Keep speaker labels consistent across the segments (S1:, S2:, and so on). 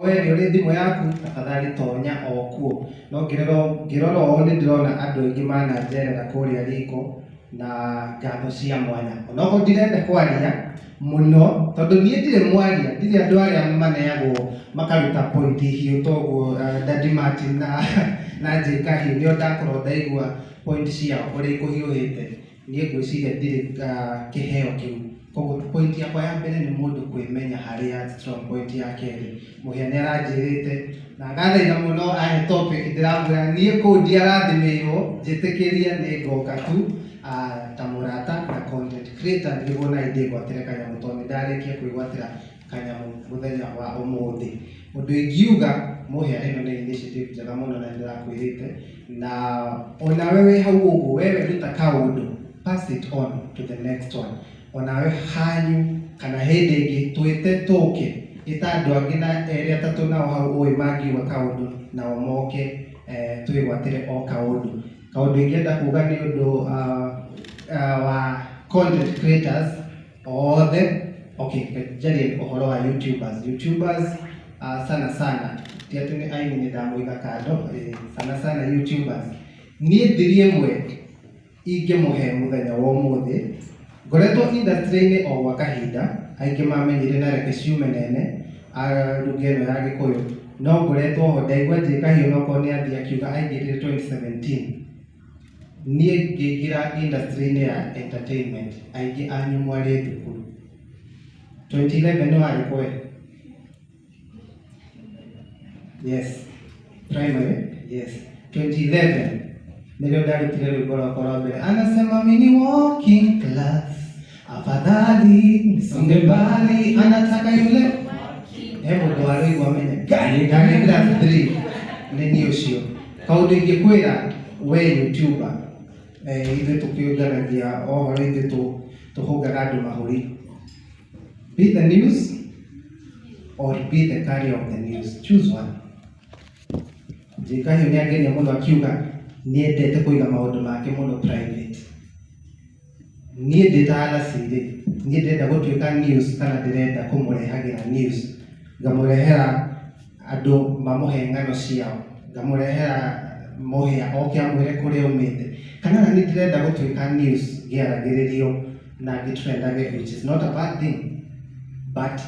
S1: we nĩ ũrĩ thimũ yaku tafadhali tonya o kuo. No ngĩrora ũũ nĩ ndĩrona andũ aingĩ mananjerera kũrĩa riko na ngatho cia mwanya. Onokorwo ndirenda kwaria mũno tondũ niĩ ndirĩ mwaria, ndirĩ andũ arĩa maneagwo makaruta point hiũ toguo Daddy Martin na J Kahiũ nĩo ndakorwo ndaigua point ciao ũrĩa ikũhiũhĩte. Niĩ ngwĩciria ndirĩ kĩheo kĩu. Koguo point yakwa ya mbere nĩ mũndũ kwĩmenya harĩa strong point ya kerĩ. Mũhĩa nĩ aranjĩrĩte na agathaitha mũno ahe topic ndĩramwĩra niĩ kũu ndiarathimĩirwo, njĩtĩkĩria nĩ ngoka tu ta mũrata na content creator nĩguo na ndĩgwatĩre kanyamũ tondũ nĩ ndarĩkia kwĩgwatĩra kanyamũ mũthenya wa ũmũthĩ. Ũndũ ingiuga Mũhĩa ĩno nĩ initiative njega mũno na ndĩrakwĩrĩte, na onawe wĩ hau ũguo wewe ruta kaũndũ, pass it on to the next one. Onawe hanyu kana hĩndĩ ĩngĩ twĩte tũke ĩta andũ angĩ na erĩ atatũ nao hau ũĩ mangiuga kaũndũ nao moke twĩgwatĩre o kaũndũ. Kaũndũ ingĩenda kuga nĩ ũndũ wa content creators othe. Okay, njarie ũhoro wa YouTubers sana ti atĩ nĩ aini nĩ ndamũiga kando, sana YouTubers. Niĩ thiri ĩmwe ingĩmũhe mũthenya wa ũmũthĩ, ngoretwo industry-inĩ o gwa kahinda, aingĩ mamenyire na reke ciume nene ruga ĩno ya Gĩkũyũ, no ngoretwo ho ndaigua J Kahiũ nokorwo nĩ athiĩ akiuga aingĩrire 2017. Niĩ ngĩingĩra industry-inĩ ya entertainment, aingĩ anyu mwarĩ thukuru. 2011 nĩ warĩ kwe? Yes. Primary? Yes. 2011 nilio ndarutire rwĩmbo rwakwa rwa mbere, anasema mimi ni working class, afadhali nisonge mbali, anataka yule. Hebu ndo warĩigua amenye gani class 3 nĩ niĩ ũcio. Kaũndũ ingĩkwĩra we YouTuber, ithuĩ tũkĩũnganagia ohoro, ithuĩ tũhũngaga andũ mahũri. Be the news or be the carrier of the news. Choose one. J Kahiũ nĩ angenia mũno akiuga niĩ ndete kũiga maũndũ make mũno private. Niĩ ndĩtahana siri, niĩ ndenda gũtuĩka news kana ndĩrenda kũmũrehagĩra news. Ngamũrehera andũ mamũhe ng'ano ciao, ngamũrehera Mũhĩa oke amwĩre kũrĩa umĩte, kana niĩ ndĩrenda gũtuĩka news ngĩaragĩrĩrio na ngĩtrendage, which is not a bad thing. But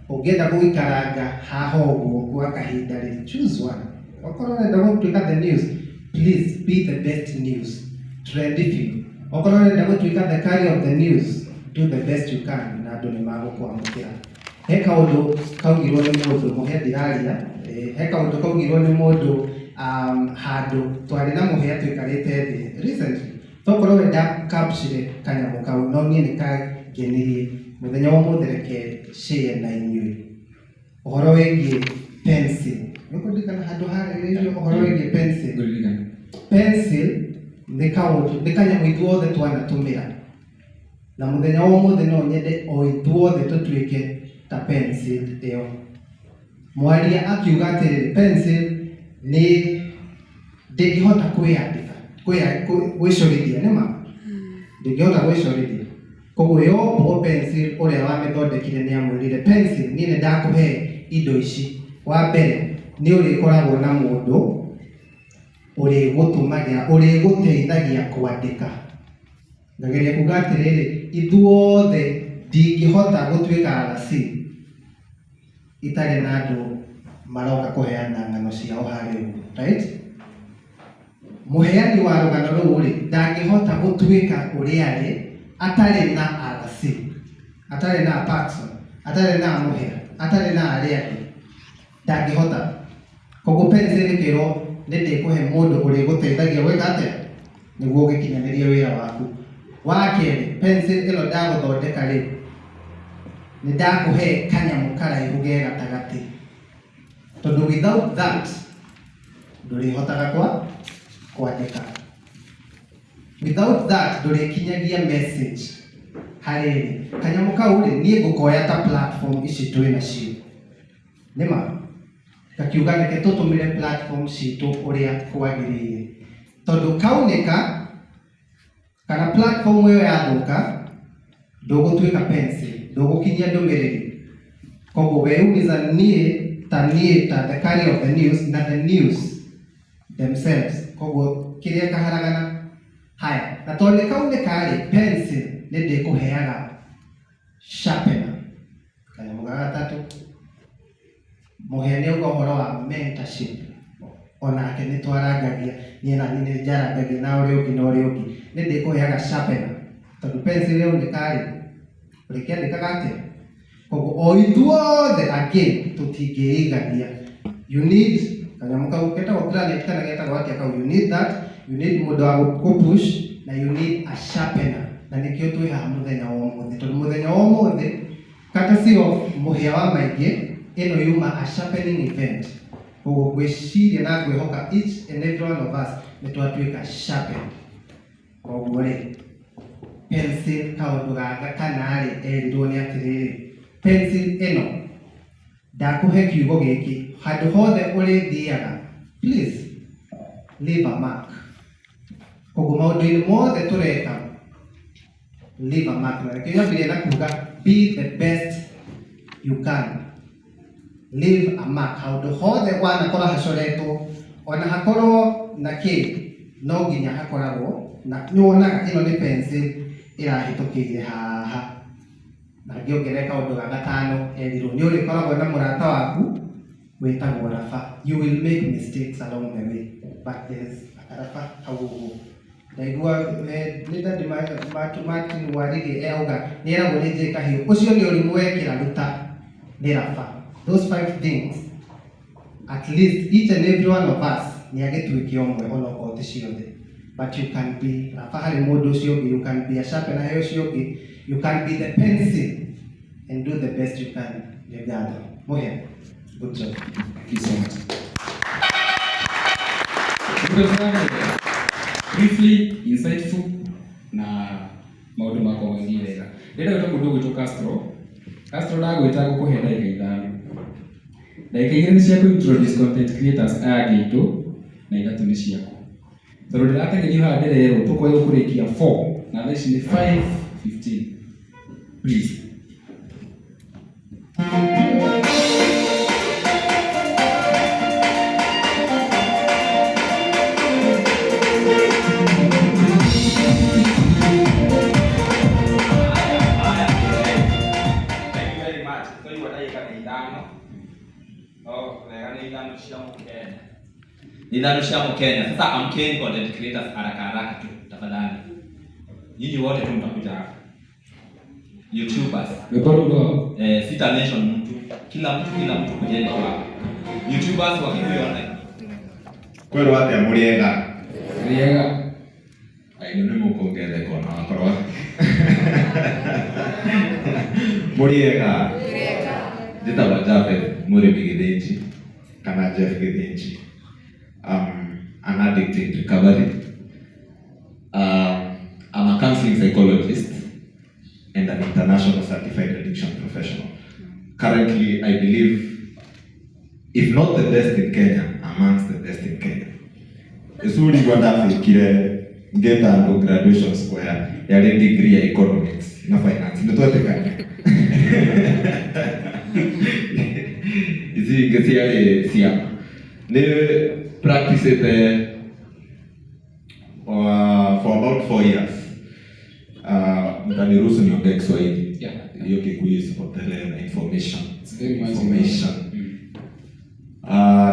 S1: ũngĩenda gũikaranga haha ũguo gwa kahinda rĩ, choose one. Okorwo ũrenda gũtuĩka the news, please be the best news. Trend few. Okorwo ũrenda gũtuĩka the carrier of the news, do the best you can na andũ nĩ magũkwamũkĩra. He kaũndũ kaugirwo nĩ mũndũ, Mũhĩa ndiraria, he kaũndũ kaugirwo nĩ mũndũ handũ twarĩ na Mũhĩa tũikarĩte thĩ recently. Tokorwo wenda capture kanyamũ kau, no niĩ nĩ kangenirie. Mũthenya wa ũmũthĩ reke share na inyuĩ ũhoro wĩgiĩ pencil. Nĩkũririkana handũ harĩrĩirio ũhoro wĩgiĩ pencil. Pencil nĩ kanyamũ ithuothe twanatũmĩra, na mũthenya wa ũmũthĩ no nyende o ithuothe tũtuĩke ta pencil ĩyo. Mwaria akiuga atĩrĩrĩ, pencil nĩ ndĩngĩhota gwĩcorithia, nĩma ndĩngĩhota gwĩcorithia. Koguo yo pencil ũrĩa wamĩthondekire nĩ amwĩrire, pencil niĩ nĩ ndakũhe indo ici. Wa mbere nĩ ũrĩkoragwo na mũndũ ũrĩgũteithagia kwandĩka. Ngageria kuga atĩrĩrĩ, ithuothe ndingĩhota gũtuĩka RC itarĩ na andũ maroka kũheana ng'ano ciao harĩa ũguo, right? Mũheani wa rũgano rũu rĩ, ndangĩhota gũtuĩka ũrĩa arĩ atarĩ na RC, atarĩ na Paxson, atarĩ na Mũhĩa, atarĩ na arĩa angĩ, ndangĩhota. Koguo pencil ĩkĩrwo nĩ ndĩkũhe mũndũ ũrĩgũteithagia gwĩka atĩa nĩguo ũgĩkinyanĩrie wĩra waku. Wa kerĩ, pencil ĩno ndagũthondeka rĩ, nĩ ndakũhe kanyamũ karaihu ge gatagatĩ, tondũ without that ndũrĩhotaga kwandĩka. Without that ndũrĩkinyagia message harĩ kanyamũ kau rĩ, niĩ ngũkoya ta platform ici twĩ nacio, nĩma gakiuga reke tũtũmĩre platform citũ ũrĩa kwagĩrĩire, tondũ kaunĩka kana platform ĩyo yathũka ndũgũtuĩka pencil, ndũgũkinyia ndũmĩrĩri. Koguo weumiza niĩ the carrier of the news, not the news themselves. Koguo kiria kaharagana haya na tonde kaunde kari pencil nende kuheaga sharpener kana mugaga tatu muhene uhoro wa mentorship ona ake ni twaragagia ni na ni jaragagia na uri ugi nende kuheaga sharpener tondu pencil yo ni kari ulikiandika gate koguo oithuothe again tutingeigagia. You need kanyamuka uketa kwa planet kana geta kwa kaka, you need that, you need muda wa kupush na you need a sharpener na nikio tu ya muthenya womo to muthenya womo kata si of muhia wa maingi eno yuma a sharpening event koguo gwiciria na gwihoka each and every one of us ni twatuika sharpen koguo ri pencil kaundu gaka kana ri erirwo ni atiriri pencil eno ndakuhe kiugo giki handu hothe uri thiaga, please leave a mark. Koguo maundu-ini mothe tureka leave a mark. Na kinya bila na kuga be the best you can, leave a mark. Handu hothe wana kora hacoretwo ona hakorwo na ki no nginya hakoragwo na nyonaga ino ni pencil irahitukiire haha na ngiongereka undu wa gatano erirwo ni uri koragwo na murata waku wetagwo Rafa. You will make mistakes along the way, but there's Rafa Kagugu. Ndaigua nenda Martin Warigi auga niragwo ni njika hiyo ucio ni uri mwekira ruta ni Rafa. Those 5 things, at least each and every one of us ni agituikia omwe ono kote ciothe. But you can be Rafa hari mundu ucio ungi, you can be a sharpener hari ucio ungi, you can be the pencil and do the best you can. Together. Mohe. Good job.
S2: Thank you so much. Briefly, insightful na maundu mako mengine wega. Ndenda gwita mundu gwitwo Castro. Castro ndagwita gukuhe ndaika ithano. Ndaika igiri ni cia introduce content creators aya gitu na ithatu ni ciaku. Tondu ndiratengerio haha ndirerwo tukoe kurikia 4 na thaa ici ni 5:15. Please.
S3: Nidhanu cia Kenya. Sasa amkeni content creators haraka tu tafadhali. Nyinyi wote tu mtakuja hapa. YouTubers. Sita mention mtu. Kila mtu kujeni hapa. YouTubers wakikuona.
S4: Kwero wapi amuriega?
S2: Riega.
S4: Ai ndio mukongere kona wakorwa. Muriega. Dita bajabe muri bigidinchi. Kana Jeff Gidinchi. An addict in recovery. I'm a counseling psychologist and an international certified addiction professional. Currently, I believe, if not the best in Kenya, amongst the best in Kenya. Esuri gwanda fikire ngeta ando graduation square ya degree ya economics na finance. Nitote kani. Izi ngeti ya siya. Ne practice it for about 4 years. Mtaniruhusu niongee Kiswahili. Hiyo Kikuyu sipotele na information.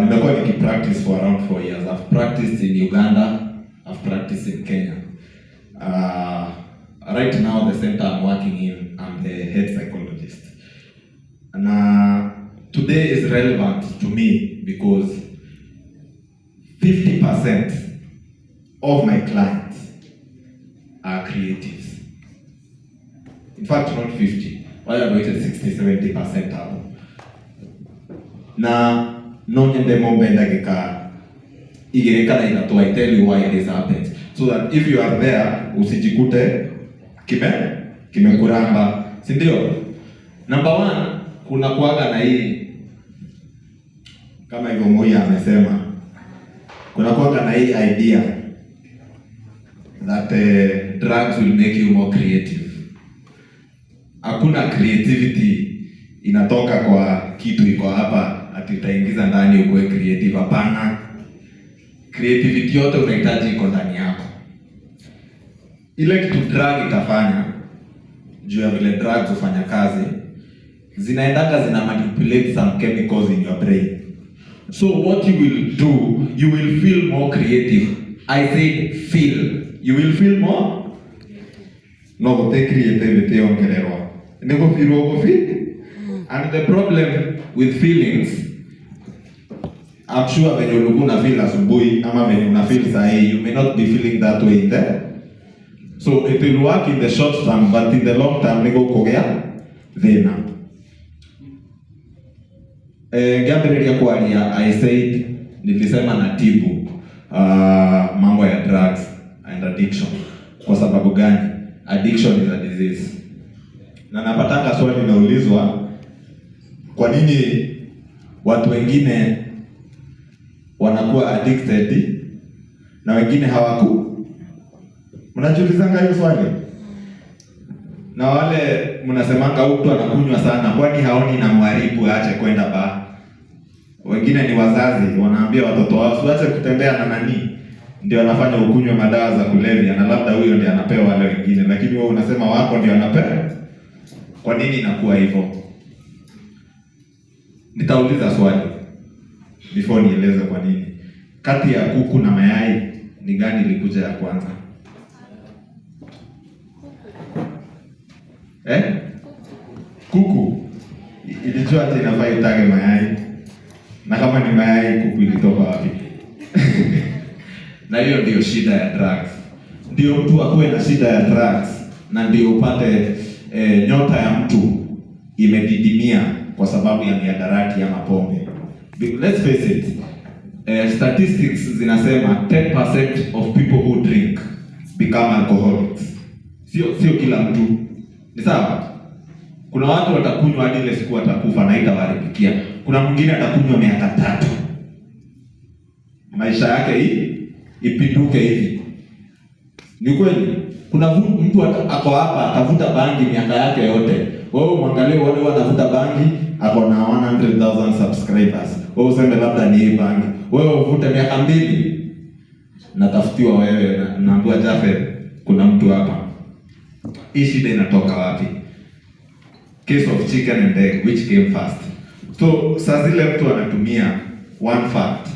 S4: Nimekuwa nikipractice for around 4 years. I've practiced in Uganda, I've practiced in Kenya. Right now the center I'm working in, I'm the head psychologist. And today is relevant to me because 50% of my clients are creatives. In fact, not 50. Why are we at 60-70% hapo? Na nonyende mombenda gika igerekana inatoa. I tell you why this happens, so that if you are there usijikute kimekuramba, si ndio? Number 1, kuna kuaga na hii kama hivyo Moya amesema, kuna kuaga na hii idea that drugs will make you more creative. Hakuna creativity inatoka kwa kitu iko hapa ati utaingiza ndani ukuwe creative. Hapana, creativity yote unahitaji iko ndani yako. Ile kitu drug itafanya, juu ya vile drugs hufanya kazi, zinaendanga zina manipulate some chemicals in your brain. So what you will do, you will feel more creative. I said feel. You will feel more. No, but the creativity ongererwa. Nego feel. And the problem with feelings, I'm sure when you look feel asubuhi ama when you feel sahi, you may not be feeling that way in there. So it will work in the short term, but in the long term, nego kogea thina. Gabriel Kwalia, I said, nilisema natibu mambo ya drugs and addiction. Kwa sababu gani? Addiction is a disease. Na napataka swali linaulizwa, kwa nini watu wengine wanakuwa addicted na wengine hawaku? Mnajiulizanga hiyo swali? Na wale mnasemanga mtu anakunywa sana, kwani haoni na mwaribu aache kwenda baa? Wengine ni wazazi wanaambia watoto wao usiache kutembea na nani, ndio anafanya ukunywe madawa za kulevya, na labda huyo ndiye anapewa wale wengine, lakini wewe unasema wako ndio anapewa. Kwa nini inakuwa hivyo? Nitauliza swali before nieleze kwa nini. Kati ya kuku na mayai ni gani ilikuja ya kwanza? Kuku ilijua ati inafaa itage mayai, na kama ni mayai kuku ilitoka wapi? Na hiyo ndio shida ya drugs. Ndio mtu akuwe na shida ya drugs, na ndio upate nyota ya mtu imedidimia kwa sababu ya mihadarati ya mapombe. Let's face it, statistics zinasema 10% of people who drink become alcoholics. Sio kila mtu. Ni sawa? Kuna watu watakunywa hadi ile siku watakufa na haitawaharibikia. Kuna mwingine atakunywa miaka 3. Maisha yake hii ipinduke hivi. Ni kweli? Kuna mtu ako hapa atavuta bangi miaka yake yote. Wewe mwangalie wale wanavuta bangi ako na 100,000 subscribers. Wewe useme labda ni hii bangi. Wewe uvute miaka 2. Natafutiwa wewe naambiwa Jafet kuna mtu hapa. Hii shida inatoka wapi? Case of chicken and egg, which came first? So saa zile mtu anatumia one fact,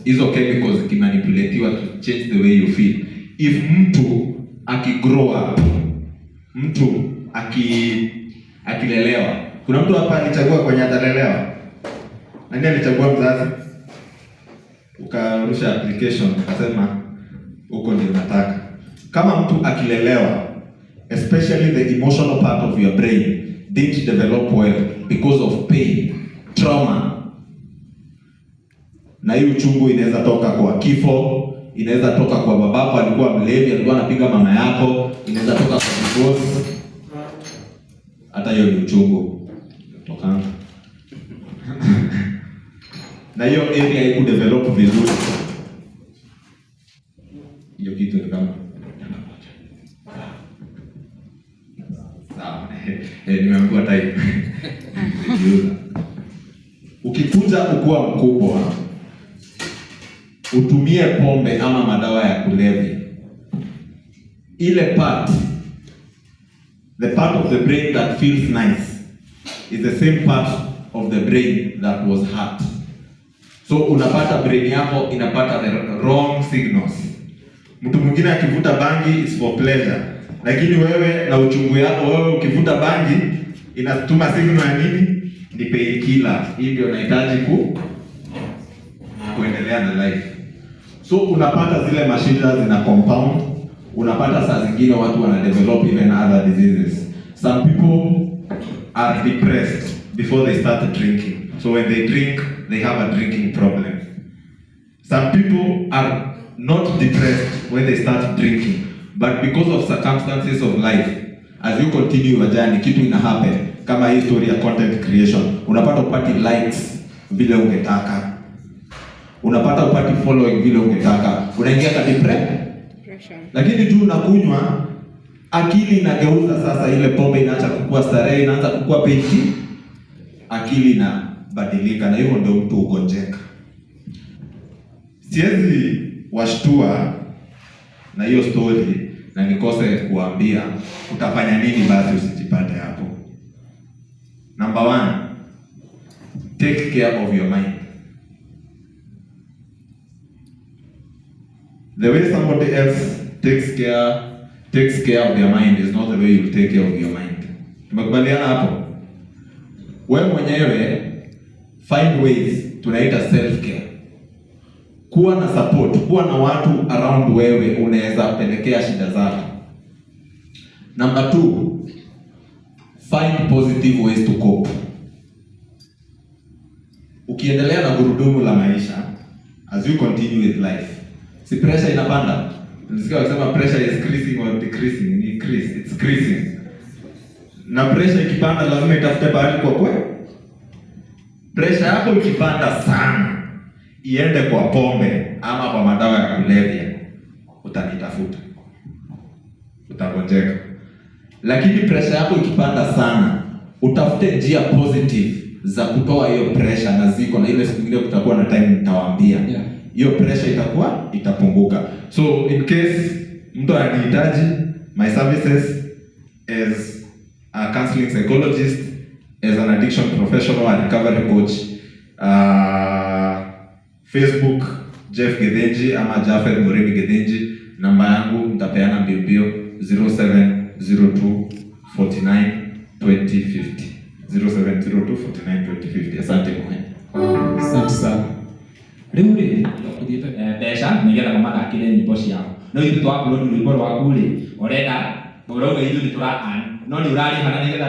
S4: hizo chemicals zikimanipulatiwa to change the way you feel. If mtu akigrow up, mtu akilelewa, kuna mtu hapa alichagua kwenye atalelewa? Nani alichagua mzazi? Ukarusha application ukasema huko ndio nataka. Kama mtu akilelewa, especially the emotional part of your brain didn't develop well because of pain, trauma. Na hiyo uchungu inaweza toka kwa kifo, inaweza toka kwa babako alikuwa mlevi, alikuwa anapiga mama yako, inaweza toka kwa divorce. Hata hiyo ni uchungu tokana. Na hiyo area haiku develop vizuri. Hiyo kitu ni kama nimeambiwa type. Ukikuja ukua mkubwa, utumie pombe ama madawa ya kulevya, ile part, the part of the brain that feels nice is the same part of the brain that was hurt. So unapata brain yako inapata the wrong signals. Mtu mwingine akivuta bangi is for pleasure, lakini wewe na uchungu yako, wewe ukivuta bangi inatuma signal ya nini? Ni painkiller. Hii ndio unahitaji kuendelea na life. So unapata zile mashida zina compound. Unapata saa zingine watu wana develop even other diseases. Some people are depressed before they start drinking. So when they drink, they have a drinking problem. Some people are not depressed when they start drinking, but because of circumstances of life, as you continue your journey, kitu ina happen. Kama hii story ya content creation, unapata upati likes vile ungetaka, unapata upati following vile ungetaka, unaingia kwa depression. Lakini juu unakunywa, akili inageuza sasa, ile pombe inaacha kukua starehe, inaanza kukua penki, akili na badilika, na hivyo ndio mtu ugonjeka. Siwezi washtua na hiyo story na nikose kuambia utafanya nini basi usijipate hapo. Number 1, take care of your mind. The way somebody else takes care of their mind is not the way you take care of your mind. Tumekubaliana hapo? Wewe mwenyewe find ways, tunaita self care. Kuwa na support, kuwa na watu around wewe unaweza pelekea shida zako. Number 2, find positive ways to cope. Ukiendelea na gurudumu la maisha, as you continue with life, si pressure inapanda. Nisikia wakisema pressure is increasing or decreasing, it's increasing. Na pressure ikipanda lazima itafute pahali kwa kwe. Pressure yako ikipanda sana, iende kwa pombe ama kwa madawa ya kulevya, utanitafuta, utagonjeka. Lakini pressure yako ikipanda sana, utafute njia positive za kutoa hiyo pressure, na ziko na ile siku nyingine kutakuwa na time nitawaambia. Hiyo pressure itapunguka. So in case mtu anahitaji my services as a counseling psychologist, as an addiction professional and recovery coach, Facebook Jeff Gedenji ama Jaffer Murimi Gedenji. Namba yangu nitapeana mbio 0702 49 2050 0702 49 2050. Asante mwe.
S2: Asante sana. Rĩu rĩ kũthiĩte
S3: mbeca nĩgetha mathakĩre nyĩmbo ciao. No ithuĩ twa-upload rwĩmbo rwaku rĩ, ũrenda ũrauga ithuĩ nĩ tũra-earn, no nĩ ũrarĩhana nĩgetha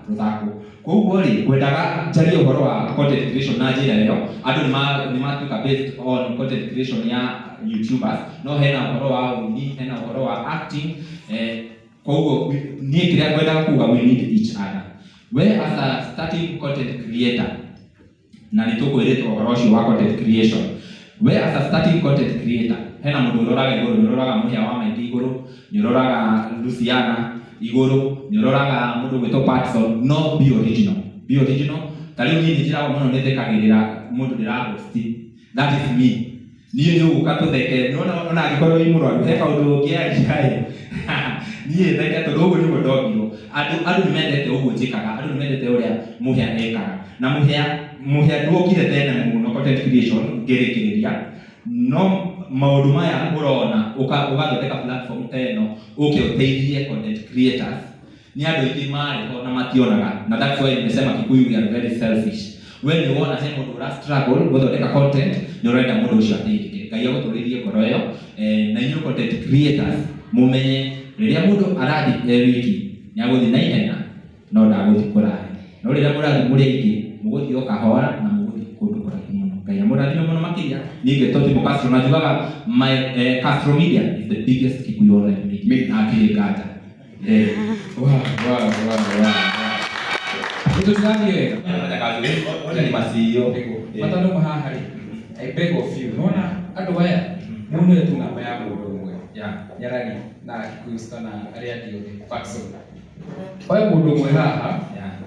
S3: rũthakwo. Koguo rĩ, kwendaga njarie ũhoro wa content creation na njĩra ĩyo. Andũ nĩ matuĩka based on content creation ya YouTubers, no hena ũhoro wa ũini, hena ũhoro wa acting. Koguo niĩ kĩrĩa ngwendaga kuuga, we need each other. We as a starting content creator, na nĩtũkwĩrĩtwo ũhoro ũcio wa content creation. We as a starting content creator, hena mũndũ ũroraga igũrũ, nĩũroraga Mũhĩa wa Maingĩ igũrũ, nĩũroraga Luciana igũrũ, nĩũroraga mũndũ gwĩtwo Patson. No, be original. Be original. Ta rĩu niĩ njĩraga mũno nĩthekagĩrĩra mũndũ ndĩrahosti. That is me. Niĩ nĩ ũgũka tũtheke, ona angĩkorwo wĩ mũrwaru, he kaũndũ ũngĩaria niĩ theke tondũ ũguo nĩguo ndogirwo. Andũ nĩmendete ũguo njĩkaga, andũ nĩmendete ũrĩa Mũhĩa ekaga. Na Mũhĩa nduokire tene mũno content creation ngĩrĩkĩrĩria. No maũndũ maya ũrona ũgathondeka platform ta ĩno ũke ũteithie content creators, nĩ andũ aingĩ marĩ ho na mationaga. Na that's why nimesema Kikuyu we are very selfish. We nĩ wona he mũndũ ũra struggle gũthondeka content, nĩ ũrenda mũndũ ũcio ateithĩke. Ngai agũtũrĩrie ngoro ĩyo. Na inyuĩ content creators mũmenye rĩrĩa mũndũ arathiĩ wiki nĩ agũthiĩ na ihenya, no ndagũthiĩ kũraya. No rĩrĩa mũrathiĩ mũrĩ aingĩ, mũgũthiĩ o kahora na mũgũthiĩ kũndũ kũraihu mũno. Ngai amũrathime mũno makĩria. Niĩ ngĩtwo Timo Castro na njugaga my Castro Media is the biggest Kikuyu online media. Akĩrĩ nganja.
S2: Nĩtũcithamie wega.
S3: Ni masio.
S2: Matano mahaha rĩ, I beg of you. Nona andũ aya mũnue tu namba ya mũndũ ũmwe. Nyarari na Kikuyu Star na arĩa angĩ othe. Patson. Oya mũndũ ũmwe haha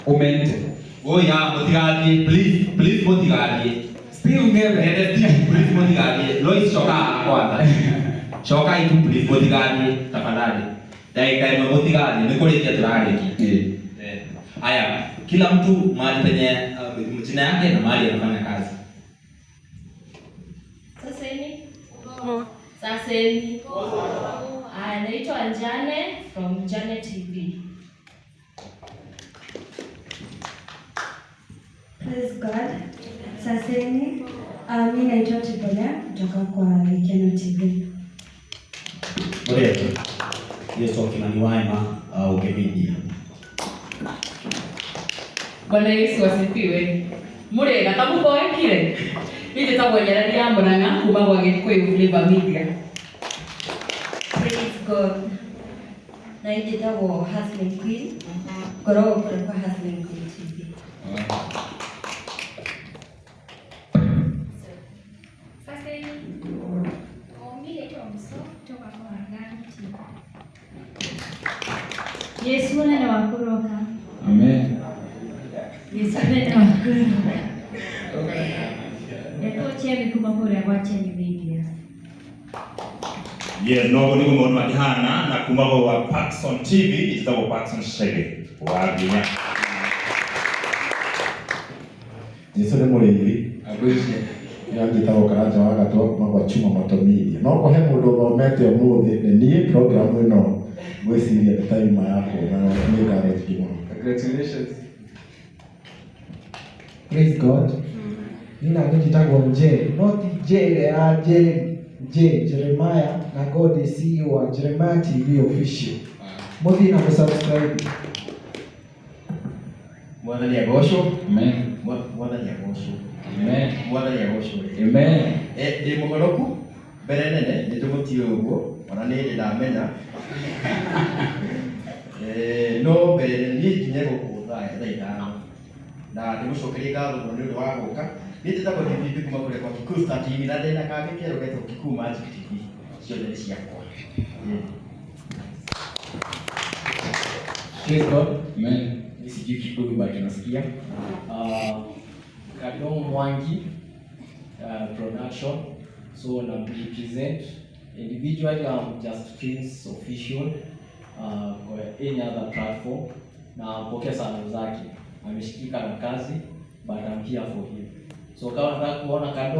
S2: ũmente.
S3: Oya mũtigathiĩ, please mũtigathiĩ.
S2: Still ngebe.
S3: Please mũtigathiĩ. Lois coka kwanza. Coka itu please mũtigathiĩ tafadhali. Dakika ĩmwe mũtigathiĩ, nĩ kũrĩkia tũrarĩkia. Haya, kila mtu mahali penye jina yake na mahali anafanya kazi.
S5: Saseni. Anaitwa Njane from Njane TV.
S6: Praise God. Saseni. Mimi naitwa Tibona kutoka kwa Keno TV.
S7: Oreto. Yesu Kimani Waima au Kebidi.
S5: Bwana Yesu asifiwe. Murega tamukoe kile. Ndio tabonyera ya Murang'a kuma kwa Gikuyu Flavor Media.
S6: Praise God. Naitwa Hustling Queen. Korogo kwa Hustling Queen TV.
S5: Yesu nene wakuroka.
S2: Amen.
S5: Yesu nene wakuroka.
S8: Chemi kuma kure kwa Chemi Media.
S9: Yes, no ni kumo makihana na kumabo wa Paxson TV itabo Paxson Shege. Waginya.
S10: Nisole mureiri.
S2: Abushe.
S10: Yangitabo karaja wagatwa kuma Chuma Moto Media. No ko he mundu thomete umuthi ni program ino gwiciria time yako na ni direct kimo.
S2: Congratulations.
S1: Praise God. Nina nijitagwo J, not J, Jeremiah, na God is CEO wa Jeremiah TV official. Muthi na subscribe.
S7: Mwathani agocwo.
S2: Amen.
S7: Mwathani agocwo.
S2: Amen.
S7: Mwathani agocwo.
S2: Amen.
S7: Ndi muhoroku mbere nene nĩ tũmũtiĩ ũguo ona nĩ ndĩ ndamenya no mbere niĩ nginye gũkũ thaa ithano na ndĩmũcokerie ngatho mũno nĩ ũndũ wa gũka. Niĩ njĩtagwo DVP kuma kũrĩa kwa Kikuyu Star TV na ndĩna kangĩ kerũ getwo Kikuyu Magic TV, ciothe nĩ ciakwa.
S11: Praise God.
S2: Amen.
S11: Mimi sijui Kikuyu bali tunasikia. Kadong Mwangi production. So na represent individually I'm just Prince official kwa any other platform na mpokea salamu zake. Ameshikika na kazi but I'm here for him. So kama nataka kuona Kadong